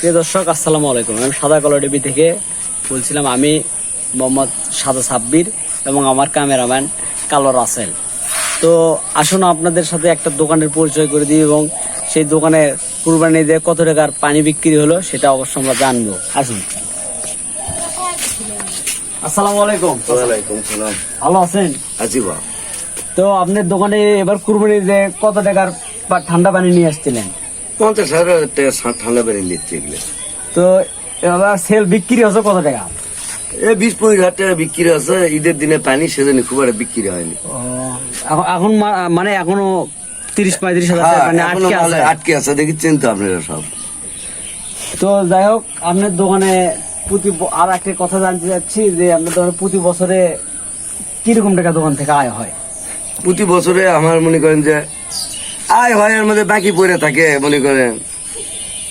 প্রিয় দর্শক, আসসালামু আলাইকুম। আমি সাদা কালো টিভি থেকে বলছিলাম। আমি মোহাম্মদ সাদা সাব্বির এবং আমার ক্যামেরাম্যান কালো রাসেল। তো আসুন আপনাদের সাথে একটা দোকানের পরিচয় করে দিই এবং সেই দোকানে কুরবানি দিয়ে কত টাকার পানি বিক্রি হলো সেটা অবশ্য আমরা জানবো। আসুন। আসসালামু আলাইকুম। ওয়ালাইকুম সালাম। ভালো আছেন? আছি বা। তো আপনার দোকানে এবার কুরবানি দিয়ে কত টাকার ঠান্ডা পানি নিয়ে আসছিলেন? 50,000 টাকা ঠান্ডা পানি নিচ্ছে এগুলো। তো এবার সেল বিক্রি হচ্ছে কত টাকা? 20-25,000 টাকা বিক্রি আছে। ঈদের দিনে পানি সেজন্য খুব একটা বিক্রি হয়নি। এখন মানে এখনো 30-35,000 টাকা পানি আটকে আছে। আটকে আছে, দেখছেন তো আপনারা সব। তো যাই হোক, আপনার দোকানে আর একটা কথা জানতে চাচ্ছি যে আপনার দোকানে প্রতি বছরে কিরকম টাকা দোকান থেকে আয় হয়? প্রতি বছরে আমার মনে করেন যে আয় হয়, এর মধ্যে বাকি পড়ে থাকে মনে করেন।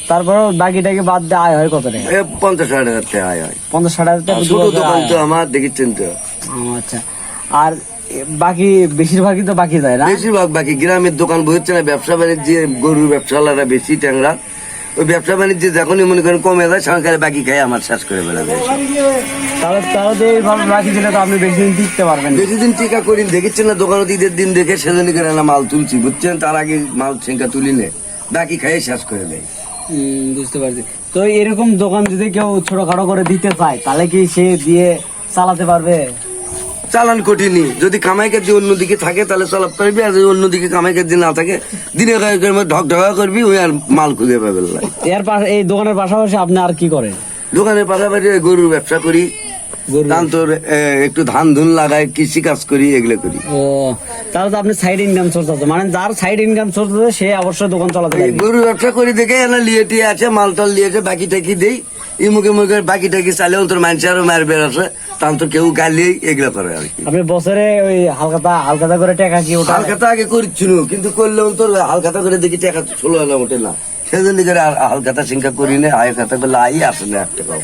তারপরেও বাকিটাকে বাদ দিয়ে আয় হয় কত টাকা? 50,000 টাকা আয় হয়। 50-60,000 টাকা ছোট দোকান তো আমার, দেখছেন তো। আচ্ছা। আর বাকি বেশিরভাগই তো বাকি যায় না? বেশিরভাগ বাকি গ্রামের দোকান বইছে না, ব্যবসা বাণিজ্য গরুর ব্যবসাওয়ালারা বেশি ট্যাংরা। ওই ব্যবসা বাণিজ্য যখনই মনে করেন কমে যায়, সরকারে বাকি খাই আমার শেষ করে বেড়াবে। তাহলে এইভাবে বাকি দিলে তো আপনি বেশি দিন টিকতে পারবেন। বেশি দিন টিকা করি, দেখেছেন না দোকানে ঈদের দিন দেখে সেজন্য করে না মাল তুলছি, বুঝছেন। তার আগে মাল ছেঙ্কা তুলি নে, বাকি খাই শেষ করে দেয়। বুঝতে পারছি। তো এরকম দোকান যদি কেউ ছোটখাটো করে দিতে চায় তাহলে কি সে দিয়ে চালাতে পারবে? চালান কঠিনই। যদি কামাইকার যে অন্যদিকে থাকে তাহলে চালাতে পারবি, আর যদি অন্যদিকে কামাইকার যে না থাকে দিনে ঢক ঢকা করবি, ওই আর মাল খুঁজে পাবে না। এই দোকানের পাশাপাশি আপনি আর কি করেন? দোকানের পাশাপাশি গরুর ব্যবসা করি, একটু ধান ধুন লাগাই, কৃষি কাজ করি, এগুলো করি। ও, তাহলে তো আপনি সাইড ইনকাম সোর্স আছে, মানে যার সাইড ইনকাম সোর্স আছে সে অবশ্যই দোকান চালাতে পারবে। গরুর ব্যবসা করি দেখে এনা লিয়ে টিয়ে আছে, মালটাল লিয়েছে, বাকি টাকি দেই। এই মুখে মুখে বাকি টাকি চালে তোর মানুষ আরো মার বের আছে, তাহলে তো কেউ গালি এগুলো করে আর কি। আপনি বছরে ওই হালকাতা করে টাকা কি ওটা? হালকাতা আগে করছিল, কিন্তু করলেও তোর হালকাতা করে দেখি টাকা 16,000 ওঠে না, সেজন্য করে হালকাতা চিন্তা করি না। হালকাতা করলে আই আসে না একটা টাকাও।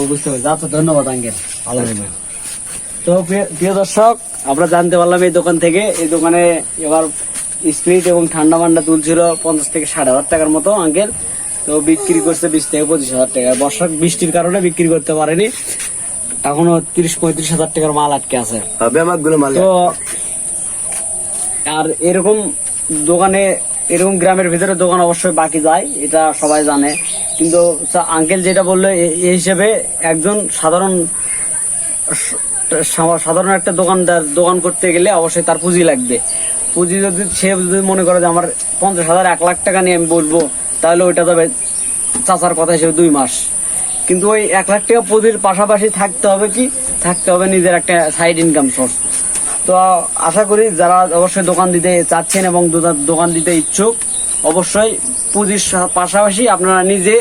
বুঝতে পারছি। আচ্ছা, ধন্যবাদ আঙ্কেল, ভালো থাকবেন। তো প্রিয় দর্শক, আমরা জানতে পারলাম এই দোকান থেকে, এই দোকানে এবার স্পিরিট এবং ঠান্ডা মান্ডা তুলছিল 50,000-60,000 টাকার মতো আঙ্কেল। তো বিক্রি করছে 20,000-25,000 টাকা। বৃষ্টির কারণে বিক্রি করতে পারেনি, এখনো 30-35,000 টাকার মাল আটকে আছে। তো আর এরকম দোকানে, এরকম গ্রামের ভিতরে দোকান অবশ্যই বাকি যায়, এটা সবাই জানে। কিন্তু আঙ্কেল যেটা বললো, এই হিসেবে একজন সাধারণ একটা দোকানদার দোকান করতে গেলে অবশ্যই তার পুঁজি লাগবে। পুঁজি যদি সে যদি মনে করে যে আমার 50,000-1 লাখ টাকা নিয়ে আমি বলবো, তাহলে ওইটা তবে চাচার কথা হিসেবে 2 মাস। কিন্তু ওই 1 লাখ টাকা পুঁজির পাশাপাশি থাকতে হবে নিজের একটা সাইড ইনকাম সোর্স। তো আশা করি যারা অবশ্যই দোকান দিতে চাচ্ছেন এবং দোকান দিতে ইচ্ছুক, অবশ্যই পুঁজির পাশাপাশি আপনারা নিজে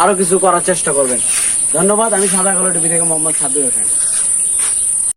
আরো কিছু করার চেষ্টা করবেন। ধন্যবাদ। আমি সাদা কালো টিভি থেকে মোহাম্মদ সাব্বির হোসেন।